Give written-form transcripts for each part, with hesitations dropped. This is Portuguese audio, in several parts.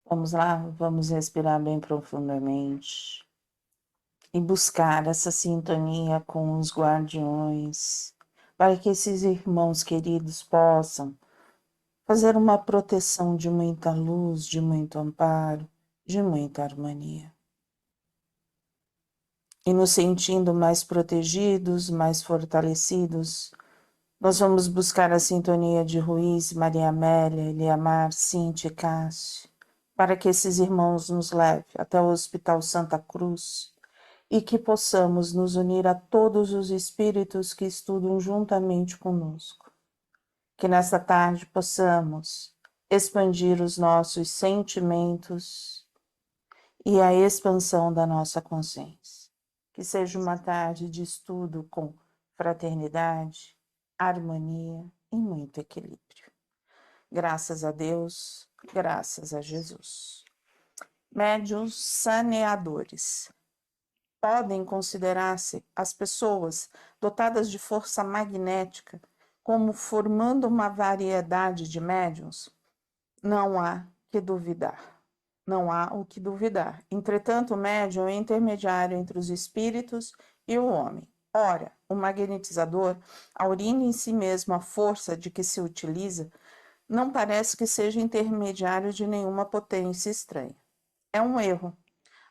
Vamos lá, vamos respirar bem profundamente e buscar essa sintonia com os guardiões, para que esses irmãos queridos possam fazer uma proteção de muita luz, de muito amparo, de muita harmonia. E nos sentindo mais protegidos, mais fortalecidos, nós vamos buscar a sintonia de Ruiz, Maria Amélia, Eliamar, Cintia e Cássio, para que esses irmãos nos levem até o Hospital Santa Cruz e que possamos nos unir a todos os espíritos que estudam juntamente conosco. Que nesta tarde possamos expandir os nossos sentimentos e a expansão da nossa consciência. Que seja uma tarde de estudo com fraternidade, harmonia e muito equilíbrio. Graças a Deus, graças a Jesus. Médiuns saneadores. Podem considerar-se as pessoas dotadas de força magnética como formando uma variedade de médiuns? Não há que duvidar. Não há o que duvidar. Entretanto, o médium é intermediário entre os espíritos e o homem. Ora, o magnetizador, aurindo em si mesmo a força de que se utiliza, não parece que seja intermediário de nenhuma potência estranha. É um erro.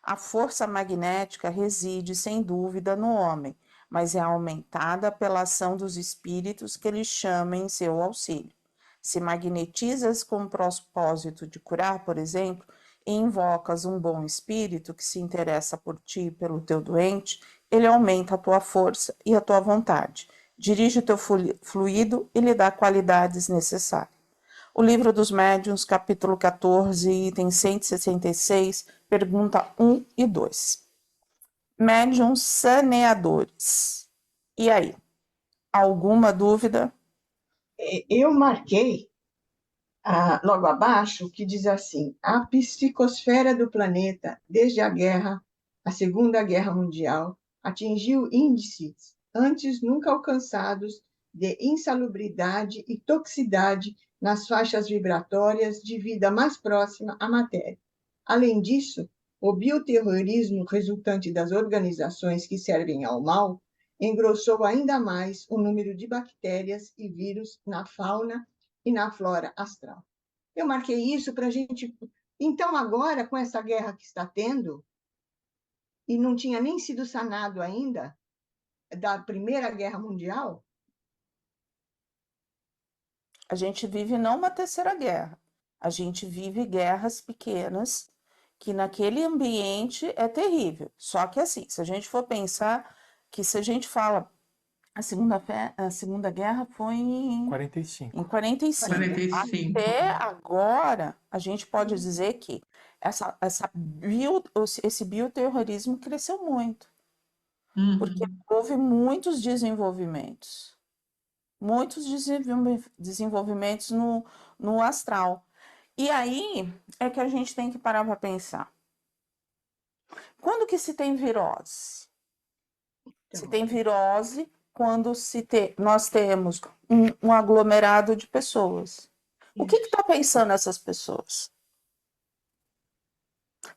A força magnética reside, sem dúvida, no homem, mas é aumentada pela ação dos espíritos que lhe chamam em seu auxílio. Se magnetizas com o propósito de curar, por exemplo, e invocas um bom espírito que se interessa por ti e pelo teu doente, ele aumenta a tua força e a tua vontade, dirige o teu fluido e lhe dá qualidades necessárias. O Livro dos Médiuns, capítulo 14, item 166, pergunta 1 e 2. Médiuns saneadores. E aí? Alguma dúvida? Eu marquei logo abaixo que diz assim: a psicosfera do planeta, desde a Segunda Guerra Mundial, atingiu índices antes nunca alcançados de insalubridade e toxicidade nas faixas vibratórias de vida mais próxima à matéria. Além disso, o bioterrorismo resultante das organizações que servem ao mal engrossou ainda mais o número de bactérias e vírus na fauna e na flora astral. Eu marquei isso para a gente. Então, agora, com essa guerra que está tendo, e não tinha nem sido sanado ainda, da Primeira Guerra Mundial. A gente vive não uma terceira guerra, a gente vive guerras pequenas, que naquele ambiente é terrível. Só que assim, se a gente for pensar que se a gente fala a Segunda Guerra foi em 45. Em 45. 45. Até agora, a gente pode dizer que esse bioterrorismo cresceu muito, porque houve muitos desenvolvimentos no astral. E aí é que a gente tem que parar para pensar. Quando que se tem virose? Se tem virose quando nós temos um aglomerado de pessoas. O que está pensando essas pessoas?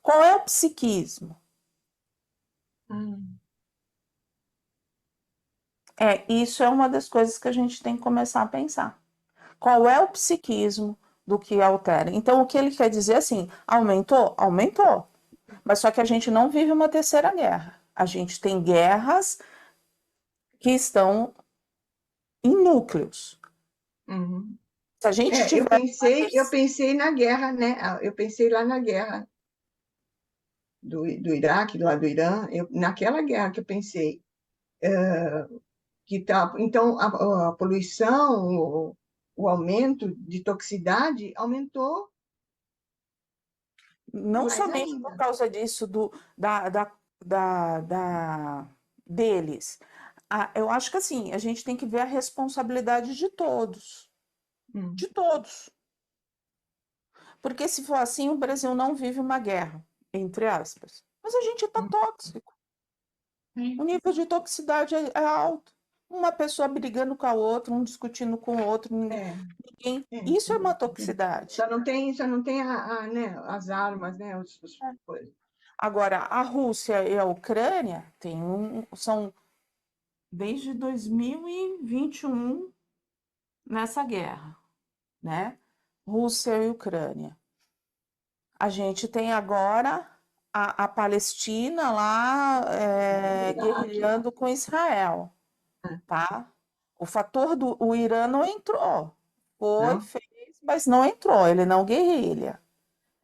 Qual é o psiquismo? Isso é uma das coisas que a gente tem que começar a pensar. Qual é o psiquismo do que altera? Então, o que ele quer dizer assim, aumentou? Aumentou. Mas só que a gente não vive uma terceira guerra. A gente tem guerras que estão em núcleos. Uhum. Se a gente tiver eu pensei na guerra, né? Eu pensei lá na guerra do Iraque, lá do Irã, naquela guerra que eu pensei. Que tá, então, a poluição, o aumento de toxicidade aumentou. Não somente ainda. por causa disso deles. Eu acho que assim, a gente tem que ver a responsabilidade de todos. De todos. Porque se for assim, o Brasil não vive uma guerra, entre aspas. Mas a gente está tóxico. O nível de toxicidade é alto. uma pessoa brigando com a outra, um discutindo com o outro, É, Isso é uma é. toxicidade. Só não tem né, as armas, né? Coisas. Agora, a Rússia e a Ucrânia são desde 2021 nessa guerra, né? Rússia e Ucrânia. A gente tem agora a Palestina lá Iraque. guerrilhando com Israel, tá? O fator o Irã não entrou, Não? fez, mas não entrou, ele não guerrilha.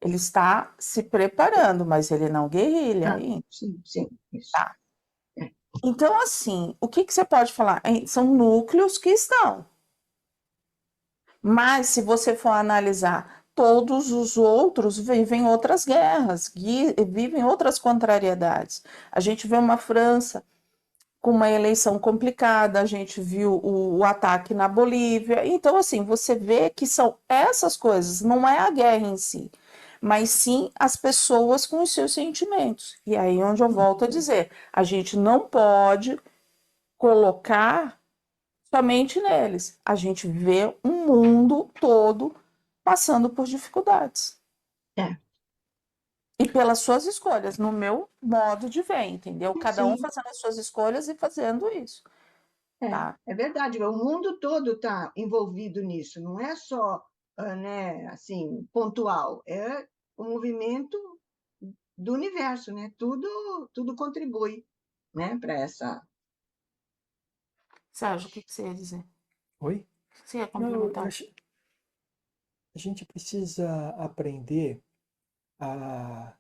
Ele está se preparando, mas ele não guerrilha Ah, ainda, sim, sim, isso. tá? É. Então, assim, o que você pode falar? São núcleos que estão. Mas, se você for analisar, todos os outros vivem outras guerras, vivem outras contrariedades. A gente vê uma França com uma eleição complicada, a gente viu o ataque na Bolívia. Então, assim, você vê que são essas coisas, não é a guerra em si, mas sim as pessoas com os seus sentimentos. E aí onde eu volto a dizer, a gente não pode colocar somente neles. A gente vê um mundo todo passando por dificuldades. É. E pelas suas escolhas, no meu modo de ver, entendeu? Cada um Sim, fazendo as suas escolhas e fazendo isso, tá? é verdade. O mundo todo está envolvido nisso, não é só, né, assim, pontual, é o movimento do universo, né? Tudo contribui, né, para essa. Sérgio, o que você ia dizer? Oi? Você ia Não, complementar? a gente precisa aprender a,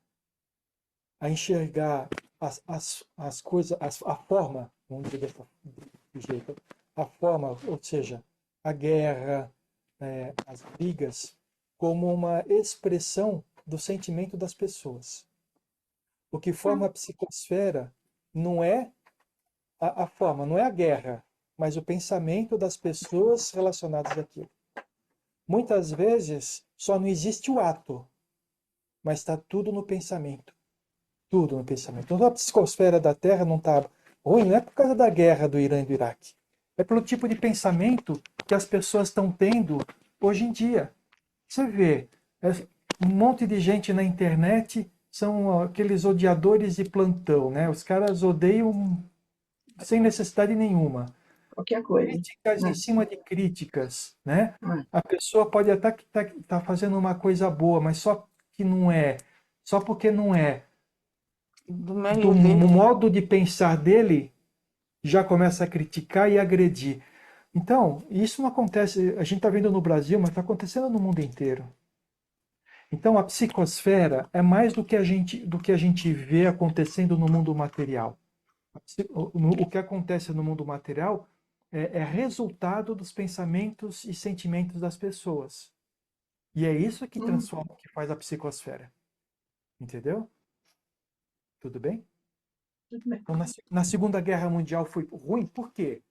a enxergar as coisas, a forma, vamos dizer desse jeito, a forma, ou seja, a guerra, as brigas, como uma expressão do sentimento das pessoas. O que forma a psicosfera não é a forma, não é a guerra, mas o pensamento das pessoas relacionadas àquilo. Muitas vezes só não existe o ato, mas está tudo no pensamento. Tudo no pensamento. Então a psicosfera da Terra não está ruim, não é por causa da guerra do Irã e do Iraque. É pelo tipo de pensamento que as pessoas estão tendo hoje em dia. Você vê, um monte de gente na internet são aqueles odiadores de plantão, né? Os caras odeiam sem necessidade nenhuma. Qualquer coisa, Críticas em né? cima de críticas, né? É. A pessoa pode até estar tá fazendo uma coisa boa, mas só que não é, só porque não é Do do meio dele. modo de pensar dele, já começa a criticar e agredir. Então, isso não acontece, a gente está vendo no Brasil, mas está acontecendo no mundo inteiro. Então, a psicosfera é mais do que a gente vê acontecendo no mundo material. O que acontece no mundo material é resultado dos pensamentos e sentimentos das pessoas. E é isso que Hum, transforma, que faz a psicosfera. Entendeu? Tudo bem? tudo bem. Então, na Segunda Guerra Mundial foi ruim, por quê?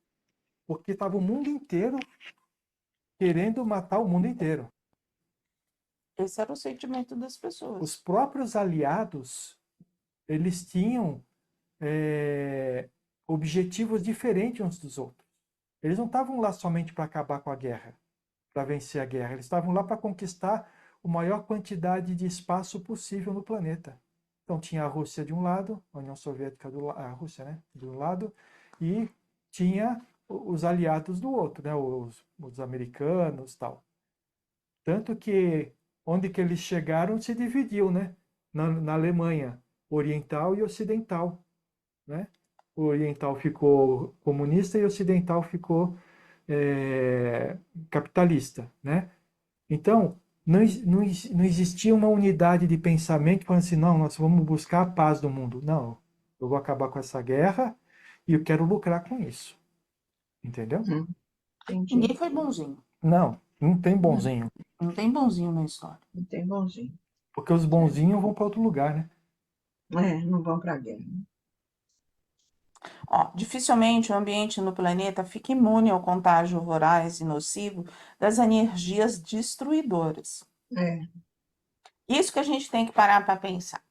Porque estava o mundo inteiro querendo matar o mundo inteiro. Esse era o sentimento das Os pessoas. próprios aliados, eles tinham objetivos diferentes uns dos outros. Eles não estavam lá somente para acabar com a guerra, para vencer a guerra. Eles estavam lá para conquistar a maior quantidade de espaço possível no planeta. Então tinha a Rússia de um lado, a União Soviética a Rússia, né, de um lado, e tinha os aliados do outro, né, os americanos, tal. Tanto que onde que eles chegaram se dividiu, né, na Alemanha, oriental e ocidental, né? O oriental ficou comunista e o ocidental ficou capitalista, né? Então, não existia uma unidade de pensamento falando assim, não, nós vamos buscar a paz do mundo. Não, eu vou acabar com essa guerra e eu quero lucrar com isso. Entendeu? Entendi. Ninguém foi bonzinho. Não tem Não, bonzinho. Não tem bonzinho na história. não tem bonzinho. Porque os bonzinhos vão para outro lugar, né? Não vão para a guerra. Ó, dificilmente o ambiente no planeta fica imune ao contágio voraz e nocivo das energias destruidoras. É, Isso que a gente tem que parar para pensar.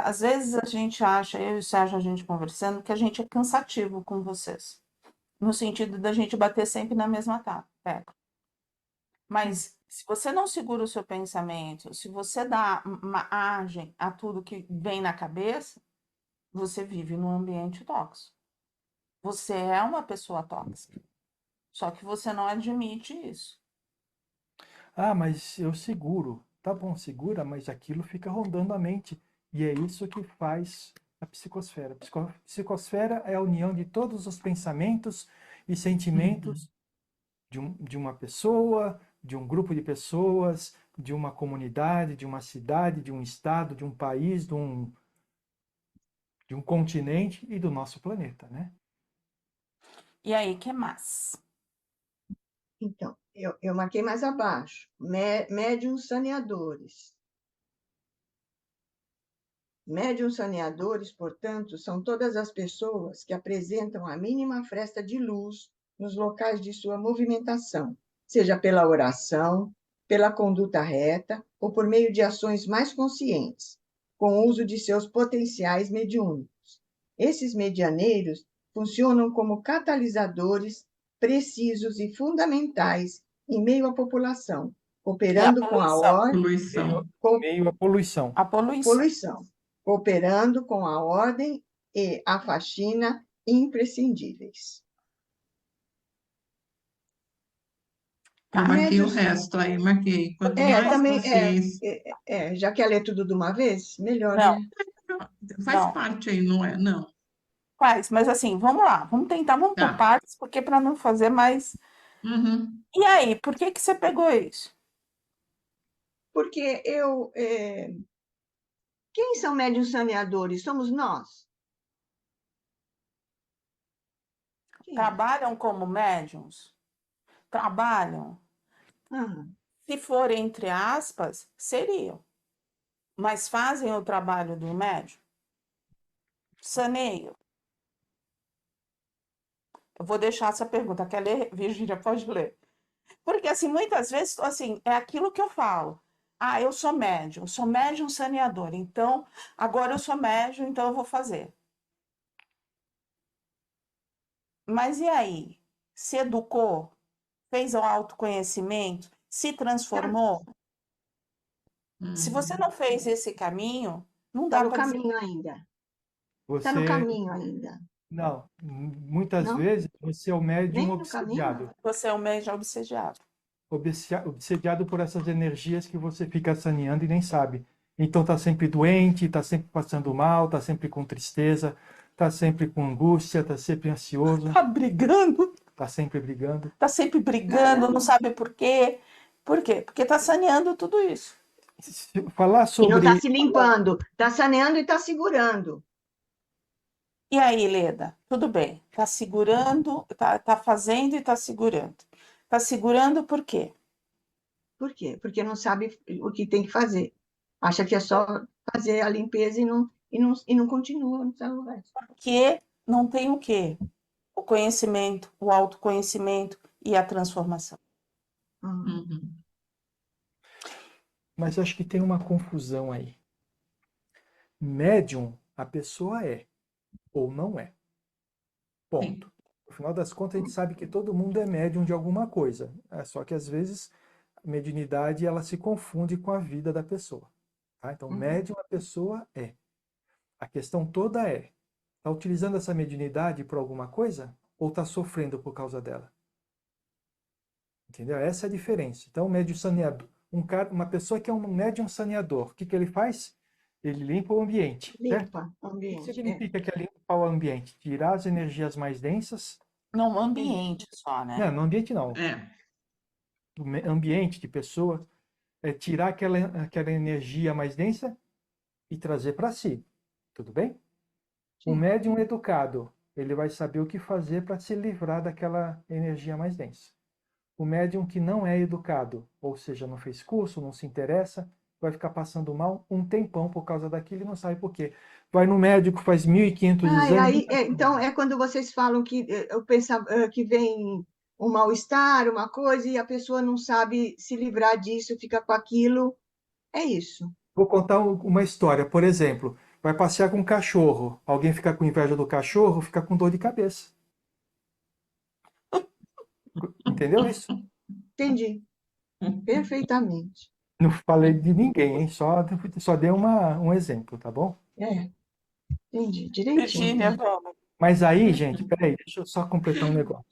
Às vezes a gente acha, eu e o Sérgio, a gente conversando, que a gente é cansativo com vocês. no sentido da gente bater sempre na mesma tecla. Mas se você não segura o seu pensamento, se você dá margem a tudo que vem na cabeça, você vive num ambiente tóxico. Você é uma pessoa tóxica. Só que você não admite isso. Ah, mas eu seguro. Tá bom, segura, mas aquilo fica rondando a mente. E é isso que faz a psicosfera. Psicosfera é a união de todos os pensamentos e sentimentos de uma pessoa, de um grupo de pessoas, de uma comunidade, de uma cidade, de um estado, de um país, de um continente e do nosso planeta, né? E aí, que mais? Então, eu marquei mais abaixo. Médiuns saneadores. Médiuns saneadores, portanto, são todas as pessoas que apresentam a mínima fresta de luz nos locais de sua movimentação, seja pela oração, pela conduta reta ou por meio de ações mais conscientes, com o uso de seus potenciais mediúnicos. Esses medianeiros funcionam como catalisadores precisos e fundamentais em meio à população, E a cooperando com a poluição? Poluição. Meio a poluição. A poluição. poluição, cooperando com a ordem e a faxina imprescindíveis. Eu marquei o Médios, resto aí, marquei. Quanto mais também, vocês. já quer ler tudo de uma vez? Melhor, Não, né? Faz não. parte aí, não é? Não. Faz, mas assim, vamos lá. Vamos tentar, vamos por Tá. partes, porque para não fazer mais. Uhum. E aí, por que que você pegou isso? Porque quem são médios saneadores? Somos nós. Quem é? Trabalham como médiums? Trabalham. Ah, Se for entre aspas, seriam. Mas fazem o trabalho do médium? Saneio. Eu vou deixar essa pergunta. Quer ler? Virgínia, pode ler. Porque, assim, muitas vezes, assim, é aquilo que eu falo. Ah, eu sou médium saneador. Então, agora eu sou médium, então eu vou fazer. Mas e aí? Se educou? Fez o autoconhecimento? Se transformou? Se você não fez esse caminho, não está dá no para dizer. caminho ainda. Está no Você, caminho ainda. não, muitas Não? vezes você é o médium Nem no caminho? obsediado. Você é um médium obsediado. Obsediado por essas energias que você fica saneando e nem sabe. Então está sempre doente, está sempre passando mal, está sempre com tristeza, está sempre com angústia, está sempre ansioso, Tá brigando, está sempre brigando. tá sempre brigando, Caramba. não sabe por quê. Por quê? Porque tá saneando tudo isso. Se falar E não está sobre se limpando, está saneando e está segurando. E aí, Leda, tudo bem. Tá segurando, tá fazendo e tá segurando. Tá segurando por quê? Por quê? Porque não sabe o que tem que fazer. Acha que é só fazer a limpeza e não continua, não sabe o resto. Porque não tem o quê? O conhecimento, o autoconhecimento e a transformação. Uhum. Mas acho que tem uma confusão aí. Médium, a pessoa é ou não é. Ponto. No final das contas, a gente sabe que todo mundo é médium de alguma coisa. É só que às vezes a mediunidade ela se confunde com a vida da pessoa. Tá? Então, médium a pessoa é. A questão toda é: está utilizando essa mediunidade para alguma coisa ou está sofrendo por causa dela? Entendeu? Essa é a diferença. Então, médium saneador, uma pessoa que é um médium saneador, o que que ele faz? Ele limpa o ambiente, certo? Limpa o O que ambiente. significa que é limpar o ambiente? Tirar as energias mais densas. Não, ambiente só, né? Não, no ambiente não. É. O ambiente de pessoa é tirar aquela energia mais densa e trazer para si. Tudo bem? O Sim. médium educado, ele vai saber o que fazer para se livrar daquela energia mais densa. O médium que não é educado, ou seja, não fez curso, não se interessa, vai ficar passando mal um tempão por causa daquilo e não sabe por quê. Vai no médico, faz 1.500 exames. Então, é quando vocês falam que eu penso que vem um mal-estar, uma coisa, e a pessoa não sabe se livrar disso, fica com aquilo. É isso. Vou contar uma história. Por exemplo, vai passear com um cachorro. Alguém fica com inveja do cachorro, fica com dor de cabeça. Entendeu isso? Entendi perfeitamente. Não falei de ninguém, hein? Só dei um exemplo, tá bom? É, entendi direitinho. Virgínia, Entendi. vamos. Mas aí, gente, peraí, deixa eu só completar um negócio.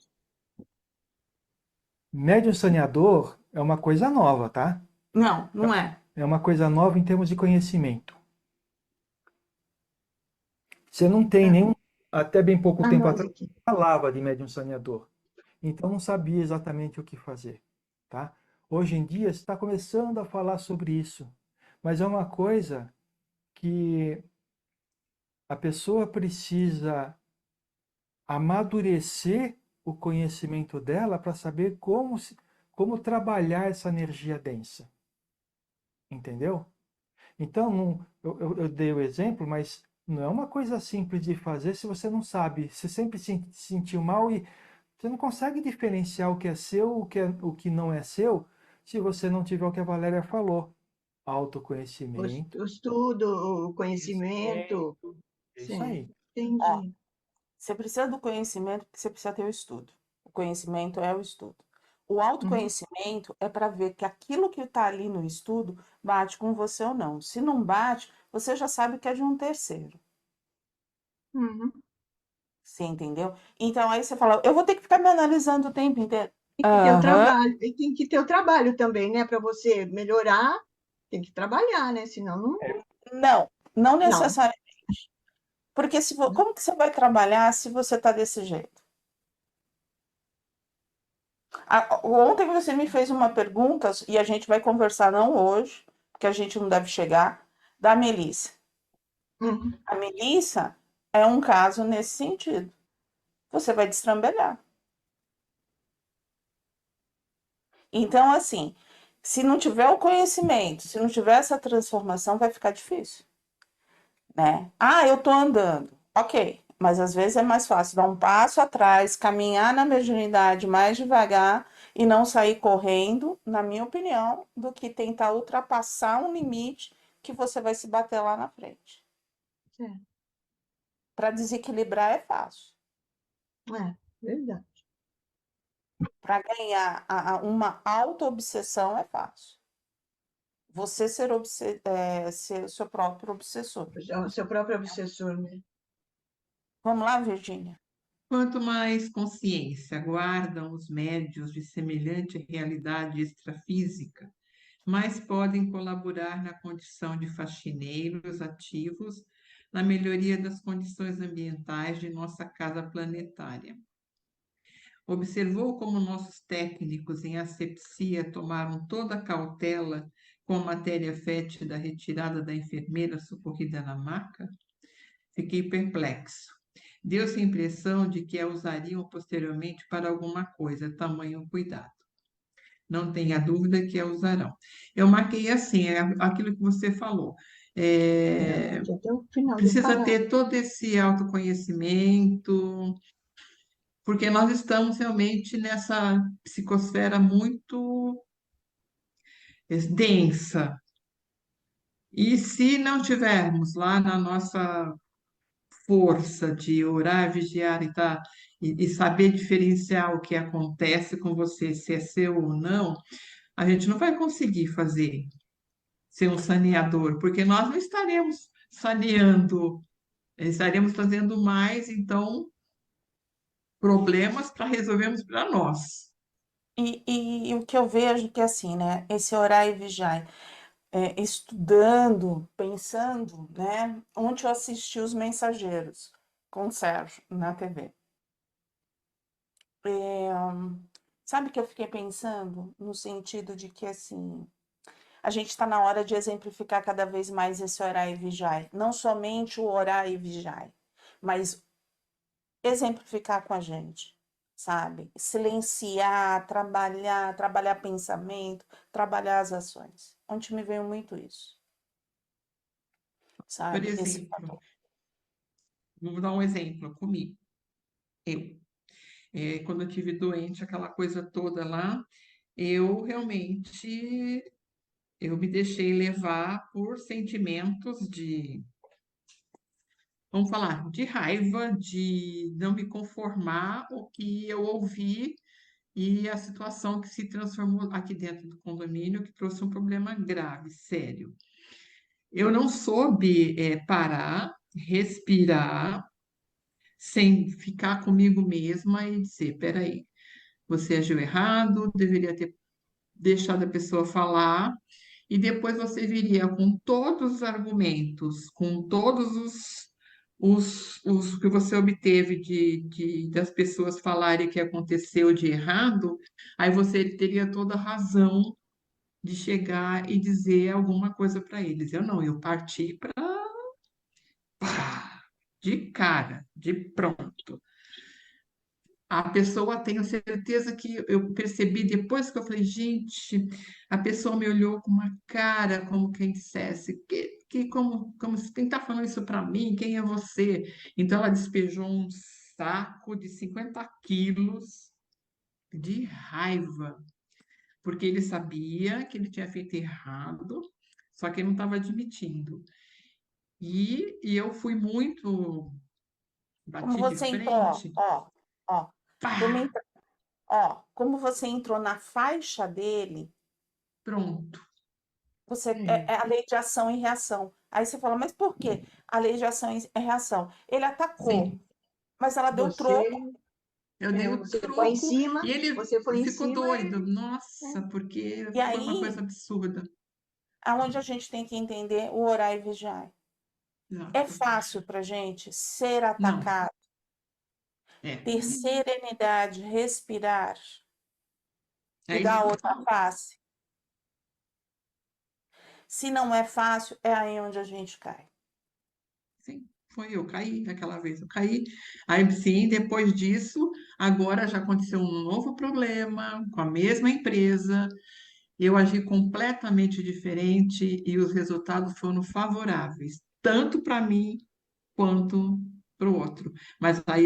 Médium saneador é uma coisa nova, tá? Não, não é. É uma coisa nova em termos de conhecimento. Você não tem Tá. nenhum, até bem pouco A tempo nós atrás, aqui. falava de médium saneador. Então não sabia exatamente o que fazer, tá? Hoje em dia está começando a falar sobre isso, mas é uma coisa que a pessoa precisa amadurecer o conhecimento dela para saber como trabalhar essa energia densa, entendeu? Então, eu dei o exemplo, mas não é uma coisa simples de fazer se você não sabe. Você sempre se sentiu mal e você não consegue diferenciar o que é seu, o que não é seu, se você não tiver o que a Valéria falou. Autoconhecimento, O estudo, o conhecimento. conhecimento. É isso Sim, aí. Ó, entendi. você precisa do conhecimento porque você precisa ter o estudo. O conhecimento é o estudo. O Uhum, autoconhecimento é para ver que aquilo que está ali no estudo bate com você ou não. Se não bate, você já sabe que é de um terceiro. uhum. Você entendeu? Então aí você fala, eu vou ter que ficar me analisando o tempo inteiro. Tem que ter o Aham. trabalho, e tem que ter o trabalho também, né? Para você melhorar, tem que trabalhar, né? Senão não. Não, não Não. necessariamente. Porque como que você vai trabalhar se você está desse jeito? Ontem você me fez uma pergunta, e a gente vai conversar não hoje, porque a gente não deve chegar, da Melissa. Uhum. A Melissa é um caso nesse sentido. Você vai destrambelhar. Então, assim, se não tiver o conhecimento, se não tiver essa transformação, vai ficar difícil, né? Ah, eu tô andando. Ok, mas às vezes é mais fácil dar um passo atrás, caminhar na mediunidade mais devagar e não sair correndo, na minha opinião, do que tentar ultrapassar um limite que você vai se bater lá na frente. É, Para desequilibrar é fácil. verdade. Para ganhar uma auto-obsessão é fácil. Você ser o seu próprio obsessor. Já o seu próprio obsessor, né? Vamos lá, Virgínia? Quanto mais consciência guardam os médios de semelhante realidade extrafísica, mais podem colaborar na condição de faxineiros ativos na melhoria das condições ambientais de nossa casa planetária. Observou como nossos técnicos em asepsia tomaram toda a cautela com a matéria fétida retirada da enfermeira socorrida na maca? Fiquei perplexo. Deu-se a impressão de que a usariam posteriormente para alguma coisa, tamanho cuidado. Não tenha dúvida que a usarão. Eu marquei assim, aquilo que você falou. Aqui até o final do Precisa parágrafo. ter todo esse autoconhecimento, porque nós estamos realmente nessa psicosfera muito densa. E se não tivermos lá na nossa força de orar, vigiar e saber diferenciar o que acontece com você, se é seu ou não, a gente não vai conseguir fazer, ser um saneador, porque nós não estaremos saneando, estaremos fazendo mais, então, problemas para resolvermos para nós. E o que eu vejo que é assim, né? Esse orar e vigiar, estudando, pensando, né? Ontem eu assisti Os Mensageiros com o Sérgio na TV. É, sabe que eu fiquei pensando no sentido de que assim a gente está na hora de exemplificar cada vez mais esse orar e vigiar, não somente o orar e vigiar, mas exemplificar com a gente, sabe? Silenciar, trabalhar pensamento, trabalhar as ações. Ontem me veio muito isso, Por sabe? Esse exemplo, fator. vou dar um exemplo comigo. Eu, quando eu tive doente, aquela coisa toda lá, eu realmente eu me deixei levar por sentimentos de, vamos falar, de raiva, de não me conformar o que eu ouvi e a situação que se transformou aqui dentro do condomínio, que trouxe um problema grave, sério. Eu não soube parar, respirar, sem ficar comigo mesma e dizer, peraí, você agiu errado, deveria ter deixado a pessoa falar, e depois você viria com todos os argumentos, com todos os que você obteve das pessoas falarem que aconteceu de errado, aí você teria toda a razão de chegar e dizer alguma coisa para eles. Eu não, eu parti para de cara, de pronto. A pessoa, tenho certeza que eu percebi depois que eu falei, gente, a pessoa me olhou com uma cara como quem dissesse, como se quem está falando isso para mim, quem é você? Então ela despejou um saco de 50 quilos de raiva, porque ele sabia que ele tinha feito errado, só que ele não estava admitindo. E eu fui muito, Como bati de você entrou, frente, ó, como, pá, como você entrou na faixa dele, pronto. você É, é a lei de ação e reação. Aí você fala, mas por quê? A lei de ação e reação. Ele atacou, Sim, mas ela deu troco. Você, eu dei o você foi em troco cima, e ele você foi em ficou cima, doido. é. Nossa, porque E foi uma coisa aí, absurda. aonde a gente tem que entender o orar e vigiar. É Exato. fácil para gente ser Não, atacado, é. ter serenidade, respirar É e isso dar a que eu outra falo. face. Se não é fácil, é aí onde a gente cai. Sim, foi eu caí daquela vez. Eu caí. Aí, sim, depois disso, agora já aconteceu um novo problema com a mesma empresa. Eu agi completamente diferente e os resultados foram favoráveis, tanto para mim quanto para o outro. Mas aí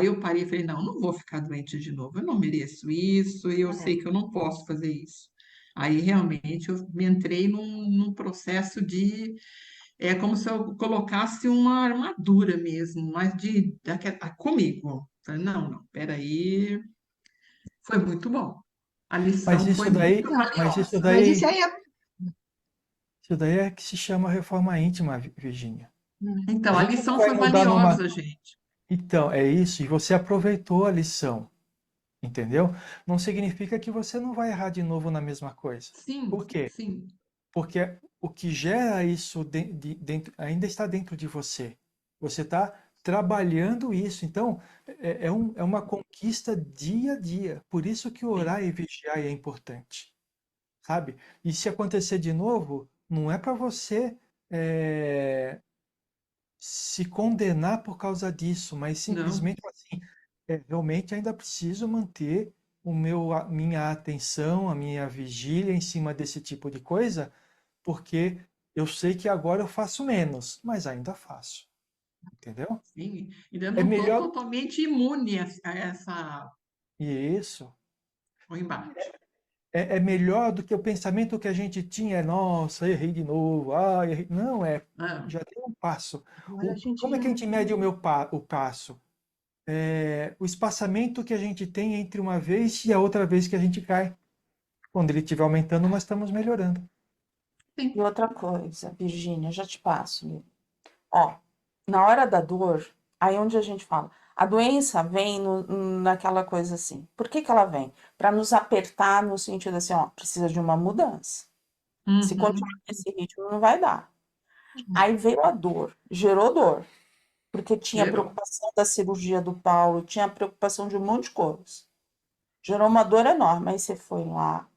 eu parei e falei, não, não vou ficar doente de novo, eu não mereço isso e eu sei que eu não posso fazer isso. Aí realmente eu me entrei num processo de, é como se eu colocasse uma armadura mesmo, mas comigo. Falei, não, não, peraí, foi muito bom. A mas lição foi isso muito daí, Não, mas isso valiosa. mas isso daí, aí é. isso daí é que se chama reforma íntima, Virgínia. A Então, a gente não lição vai foi mudar numa. valiosa, gente. Então, é isso, e você aproveitou a lição, entendeu? Não significa que você não vai errar de novo na mesma coisa. Sim, Por quê? sim, Porque o que gera isso dentro, ainda está dentro de você. Você está trabalhando isso. Então, é uma conquista dia a dia. Por isso que sim. orar e vigiar é importante, sabe? E se acontecer de novo, não é para você é, se condenar por causa disso, mas Não, simplesmente assim, realmente ainda preciso manter minha atenção, a minha vigília em cima desse tipo de coisa, porque eu sei que agora eu faço menos, mas ainda faço, entendeu? sim. Ainda É não estou melhor totalmente imune a essa, isso. ao embate. É melhor do que o pensamento que a gente tinha, nossa, errei de novo, errei. Não, Ah, já tem um passo. Agora a gente Como é que a já. gente mede o passo? O espaçamento que a gente tem entre uma vez e a outra vez que a gente cai. Quando ele estiver aumentando, nós estamos melhorando. E sim, outra coisa, Virgínia, já te passo, Lê. Ó, na hora da dor, aí onde a gente fala, a doença vem naquela coisa assim. Por que que ela vem? Para nos apertar no sentido assim, ó, precisa de uma mudança. Se continuar uhum, nesse ritmo, não vai dar. Aí veio a dor, gerou dor, porque tinha gerou. preocupação da cirurgia do Paulo, tinha preocupação de um monte de coisas. Gerou uma dor enorme. Aí você foi lá,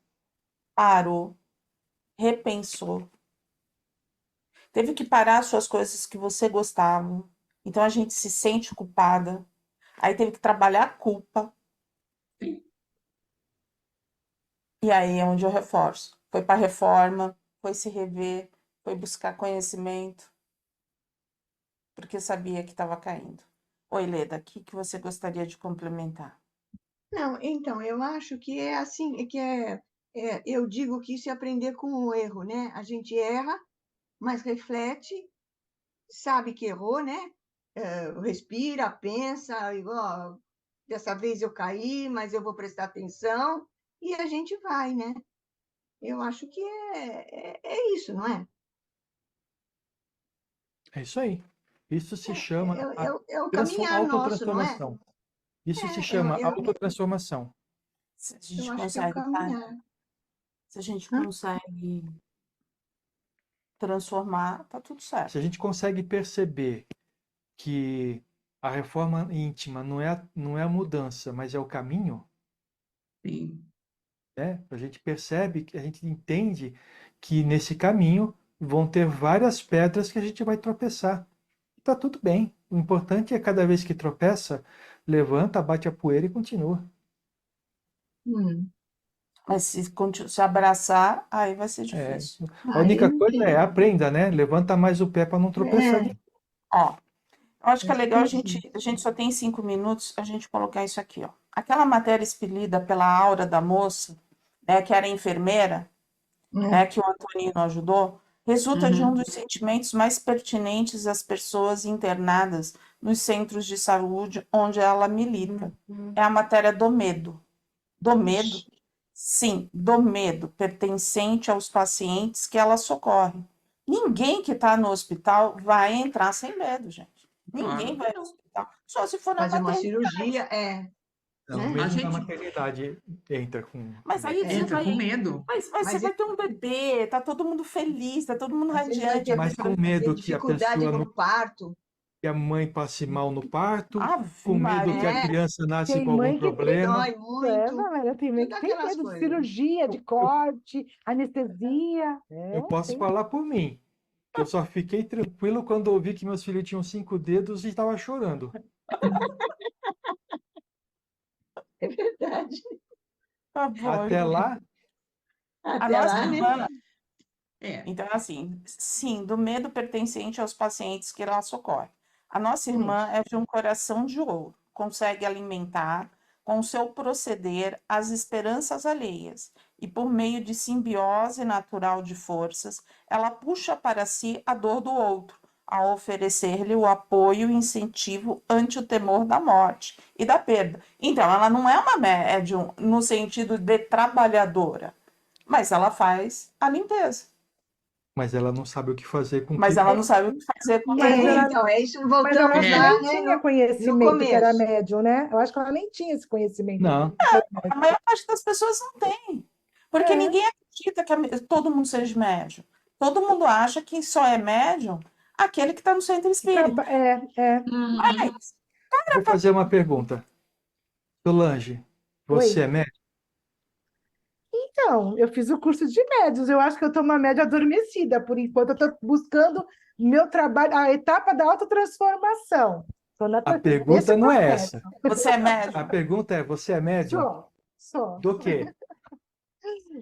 parou, repensou, teve que parar as suas coisas que você gostava. Então a gente se sente culpada. Aí teve que trabalhar a culpa. Sim, E aí é onde eu reforço. Foi para reforma, foi se rever, foi buscar conhecimento, porque sabia que estava caindo. Oi, Leda, o que você gostaria de complementar? Não, então, eu acho que é assim, eu digo que isso é aprender com o erro, né? A gente erra, mas reflete, sabe que errou, né? Respira, pensa, igual. dessa vez eu caí, mas eu vou prestar atenção, e a gente vai, né? Eu acho que é isso, não é? É isso aí. Isso se chama É o caminhar nosso, não é? autotransformação. Isso se É, chama autotransformação. Se a eu gente acho que é o consegue, tá? caminhar. Se a gente Hã? consegue transformar, tá tudo Se a certo. gente consegue perceber que a reforma íntima não é a mudança, mas é o caminho, Sim. né? A gente percebe, a gente entende que nesse caminho vão ter várias pedras que a gente vai tropeçar. Tá tudo bem. O importante é cada vez que tropeça, levanta, bate a poeira e continua. Hum. Mas se abraçar, aí vai ser É, difícil. a Aí única não coisa é tem. aprenda, né? Levanta mais o pé para não tropeçar. É, Ó, eu acho que é essa legal tem sim. a gente só tem 5 minutos, a gente colocar isso aqui, ó. Aquela matéria expelida pela aura da moça, né, que era enfermeira, né, É. que o Antonino ajudou, resulta de um Uhum. dos sentimentos mais pertinentes às pessoas internadas nos centros de saúde onde ela milita. É a matéria do medo. Do medo? Ixi, Sim, do medo pertencente aos pacientes que ela socorre. Ninguém que está no hospital vai entrar sem medo, gente. Ninguém Claro que vai ao não. hospital, só se for na fazer uma maternidade. cirurgia, Não, né? A mesmo na gente maternidade entra com Mas medo. aí você entra vai, com medo. mas você Mas, vai ter um bebê, tá todo mundo feliz, tá todo mundo mas ele vai radiante. A ter, Mas com pessoa, medo que a dificuldade pessoa não, no parto. que a mãe passe mal no parto, Ave com medo que a Maria, É, criança nasce Tem com algum mãe que tem, problema. dói muito, Valéria, tem mãe tudo que tem aquelas medo de coisas. cirurgia, de corte, anestesia. Eu posso Tem. falar por mim, que eu só fiquei tranquilo quando ouvi que meus filhos tinham 5 dedos e estava chorando. É verdade. tá bom, Até gente. lá, A Até nossa lá, né? irmã, É. então, assim, sim, do medo pertencente aos pacientes que ela socorre. A nossa irmã Isso. é de um coração de ouro, consegue alimentar com o seu proceder as esperanças alheias e, por meio de simbiose natural de forças, ela puxa para si a dor do outro, a oferecer-lhe o apoio e incentivo ante o temor da morte e da perda. Então, ela não é uma médium no sentido de trabalhadora, mas ela faz a limpeza. mas ela não sabe o que fazer com Mas que. ela não sabe o que fazer com Mas aquele. ela, Então, é isso, mas eu voltamos acho que lá, nem É. né, tinha no conhecimento que era começo. médium, né? Eu acho que ela nem tinha esse conhecimento Não, que era A médium. maior parte das pessoas não tem. Porque É, ninguém acredita que todo mundo seja médium. Todo mundo acha que só é médium aquele que está no centro que espírita. é. Uhum. Mas, vou fazer uma pergunta. Solange, você Oi. é médico? Então, eu fiz o curso de médios. Eu acho que eu estou uma média adormecida. Por enquanto, eu estou buscando meu trabalho, a etapa da autotransformação. Estou A nesse pergunta não é processo. essa. você é A médium? pergunta é: você é médium? Sou, sou. Do quê?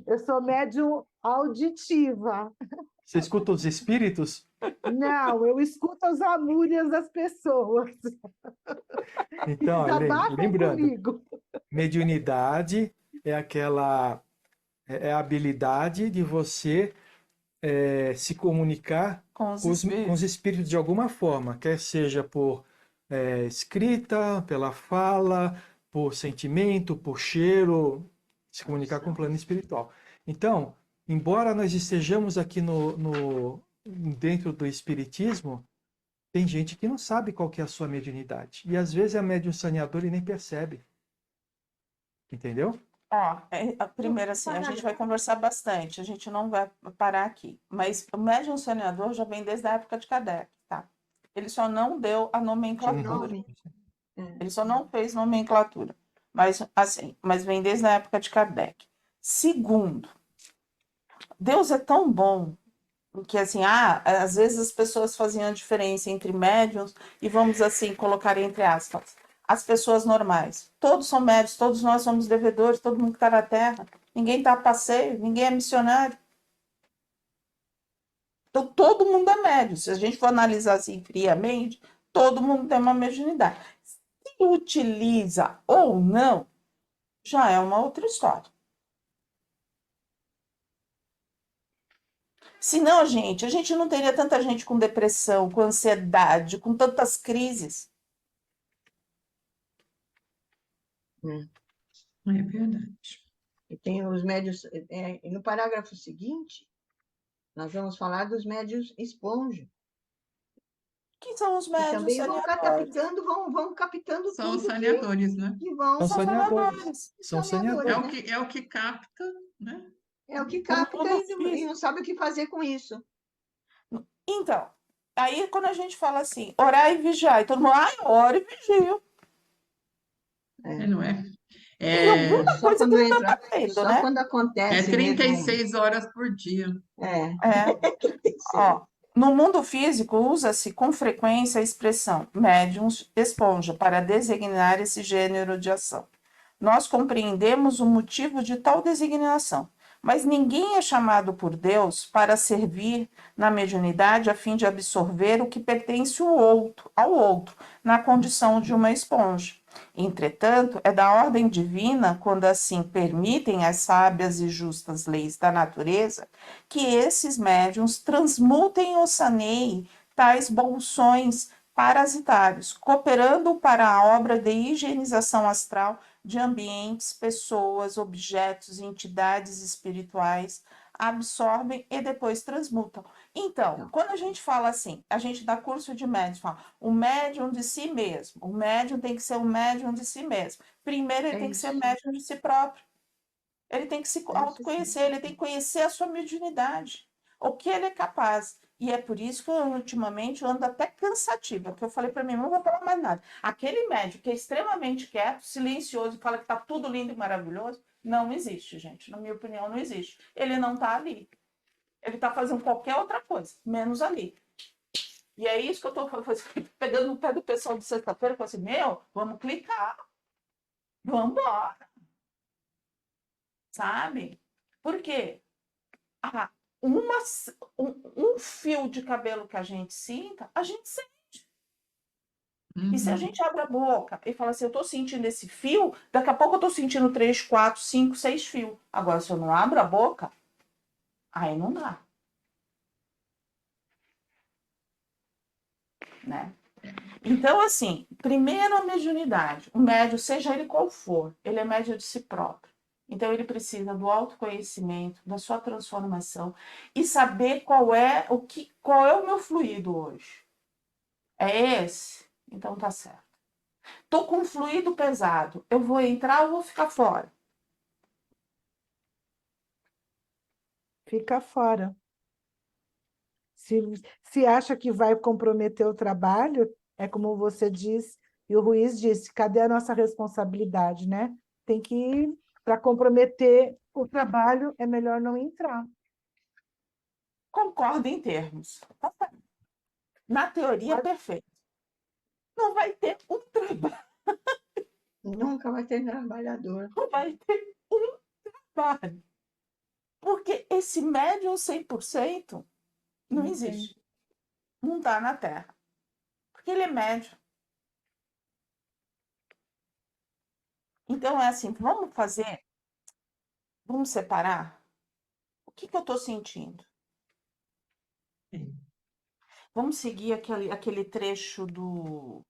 Eu sou médium auditiva. Você escuta os espíritos? Não, eu escuto as amúrias das pessoas que Então, ó, desabafam lembrando, comigo. mediunidade é aquela é a habilidade de você se comunicar Com os com os espíritos. espíritos de alguma forma, quer seja por escrita, pela fala, por sentimento, por cheiro, se comunicar com o plano espiritual. Então, embora nós estejamos aqui dentro do espiritismo, tem gente que não sabe qual que é a sua mediunidade. E às vezes é médium saneador e nem percebe. Entendeu? Ó, primeiro assim, a gente vai conversar bastante, a gente não vai parar aqui. Mas o médium sonhador já vem desde a época de Kardec, tá? Ele só não deu a O nomenclatura. nome. É. Ele só não fez nomenclatura. Mas, assim, mas vem desde a época de Kardec. Segundo, Deus é tão bom que, assim, às vezes as pessoas faziam a diferença entre médiums e, vamos assim, colocar entre aspas, as pessoas normais. Todos são médios, todos nós somos devedores, todo mundo que está na Terra. Ninguém está a passeio, ninguém é missionário. Então, todo mundo é médio. Se a gente for analisar assim friamente, todo mundo tem uma mediunidade. Se utiliza ou não, já é uma outra história. Senão, gente, a gente não teria tanta gente com depressão, com ansiedade, com tantas crises. né? É verdade. E tem os médios. E no parágrafo seguinte, nós vamos falar dos médios esponja, Que são os que médios também saneadores. vão captando São os tudo saneadores, né? que vão São São saneadores. saneadores. São saneadores, saneadores. né? É o que capta, né? É o que O capta mundo e não físico. sabe o que fazer com isso. Então, aí quando a gente fala assim, orar e vigiar, e todo mundo, ai, ora e vigio. É. Não é? Tem alguma Só coisa que quando não está entra, batendo, só né? quando É acontece mesmo. 36 horas por dia. É, É. tem que ser. Ó, no mundo físico, usa-se com frequência a expressão médiums esponja para designar esse gênero de ação. Nós compreendemos o motivo de tal designação, mas ninguém é chamado por Deus para servir na mediunidade a fim de absorver o que pertence ao outro, na condição de uma esponja. Entretanto, é da ordem divina, quando assim permitem as sábias e justas leis da natureza, que esses médiuns transmutem ou saneiem tais bolsões parasitários, cooperando para a obra de higienização astral de ambientes, pessoas, objetos, entidades espirituais, absorvem e depois transmutam. Então, quando a gente fala assim, a gente dá curso de médium, fala, o médium de si mesmo, o médium tem que ser o médium de si mesmo. Primeiro ele É tem que ser isso. médium de si próprio. Ele tem que se É isso autoconhecer, ele tem que conhecer a sua mediunidade, o que ele é capaz. E é por isso que eu, ultimamente, eu ando até cansativa, porque eu falei para mim, não vou falar mais nada. Aquele médico que é extremamente quieto, silencioso, fala que está tudo lindo e maravilhoso, não existe, gente. Na minha opinião, não existe. Ele não está ali. Ele está fazendo qualquer outra coisa, menos ali. E é isso que eu estou pegando no pé do pessoal de sexta-feira, falando assim, meu, vamos clicar, vamos embora, sabe? Por quê? Ah, um fio de cabelo que a gente sinta, a gente sente. E se a gente abre a boca e fala assim, eu estou sentindo esse fio, daqui a pouco eu estou sentindo 3, 4, 5, 6 fios. Agora, se eu não abro a boca, aí não dá. Né? Então, assim, primeiro a mediunidade. O médium, seja ele qual for, ele é médium de si próprio. Então, ele precisa do autoconhecimento, da sua transformação e saber qual é o meu fluido hoje. É esse? Então tá certo. Tô com fluido pesado. Eu vou entrar ou vou ficar fora? Fica fora. Se acha que vai comprometer o trabalho, é como você diz, e o Ruiz disse, cadê a nossa responsabilidade, né? Tem que, para comprometer o trabalho, é melhor não entrar. Concordo em termos. Na teoria, perfeito. Não vai ter um trabalho. Nunca vai ter trabalhador. Não vai ter um trabalho. Porque esse médium 100% não existe. Não está na Terra. Porque ele é médium. Então, é assim, vamos separar? O que eu estou sentindo? Vamos seguir aquele trecho do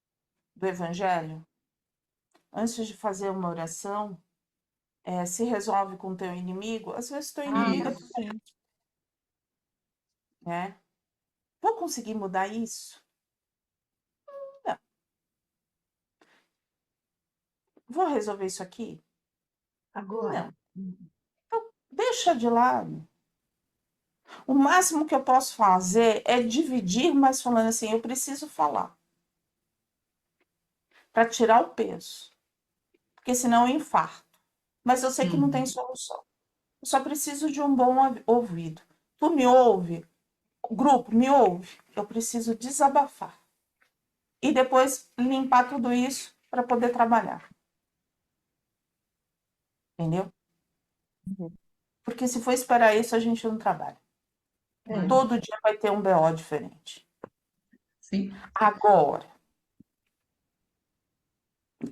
Evangelho? Antes de fazer uma oração, se resolve com o teu inimigo. Às vezes, teu inimigo é Sim. né? Vou conseguir mudar isso? Não. Vou resolver isso aqui? Agora. Não. Então, deixa de lado. O máximo que eu posso fazer é dividir, mas falando assim, eu preciso falar. Para tirar o peso. Porque senão eu infarto. Mas eu sei que não tem solução. Eu só preciso de um bom ouvido. Tu me ouve? O grupo me ouve? Eu preciso desabafar. E depois limpar tudo isso para poder trabalhar. Entendeu? Porque se for esperar isso, a gente não trabalha. É. Todo dia vai ter um BO diferente. Sim. Agora,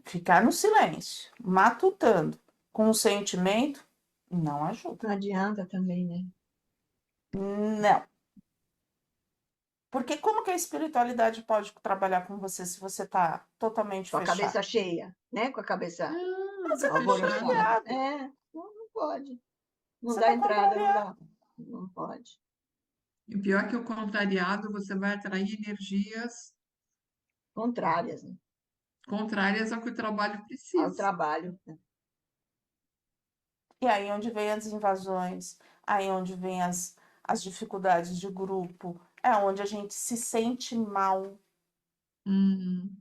ficar no silêncio, matutando, com o sentimento, não ajuda. Não adianta também, né? Não. Porque como que a espiritualidade pode trabalhar com você se você está totalmente Com a fechado? cabeça cheia, né? Com a cabeça. Tudo alvoroçado. fechado. Não pode. Não Você dá tá entrada, não contrariado. dá. Não pode. E pior que o contrariado, você vai atrair energias Contrárias, né, contrárias ao que o trabalho ao precisa. trabalho. E aí onde vem as invasões, aí onde vem as dificuldades de grupo, é onde a gente se sente mal. Uhum.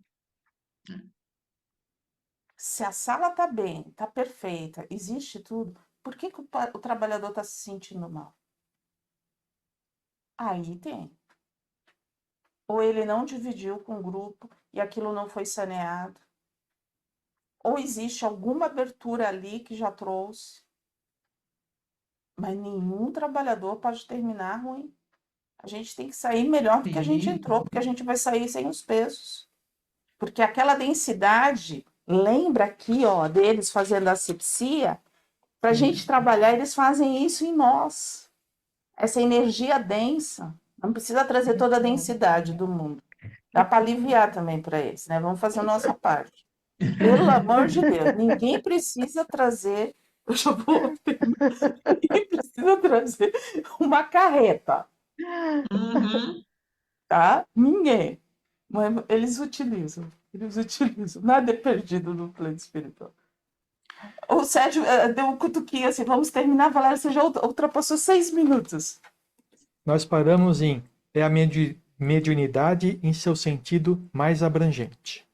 Se a sala tá bem, tá perfeita, existe tudo, por que que o trabalhador tá se sentindo mal? Aí tem. Ou ele não dividiu com o grupo e aquilo não foi saneado, ou existe alguma abertura ali que já trouxe, mas nenhum trabalhador pode terminar ruim. A gente tem que sair melhor do que a gente Sim. entrou, porque a gente vai sair sem os pesos. Porque aquela densidade, lembra aqui, ó, deles fazendo asepsia, para a gente trabalhar, eles fazem isso em nós. Essa energia densa. Não precisa trazer toda a densidade do mundo. Dá para aliviar também para eles, né? Vamos fazer a nossa parte. Pelo amor de Deus, ninguém precisa trazer. Eu já vou. Ninguém precisa trazer uma carreta, Uhum. tá? Ninguém. Mas eles utilizam. Eles utilizam. Nada é perdido no plano espiritual. O Sérgio deu um cutuquinho assim, vamos terminar, Valéria, você já ultrapassou 6 minutos. Nós paramos em é a mediunidade em seu sentido mais abrangente.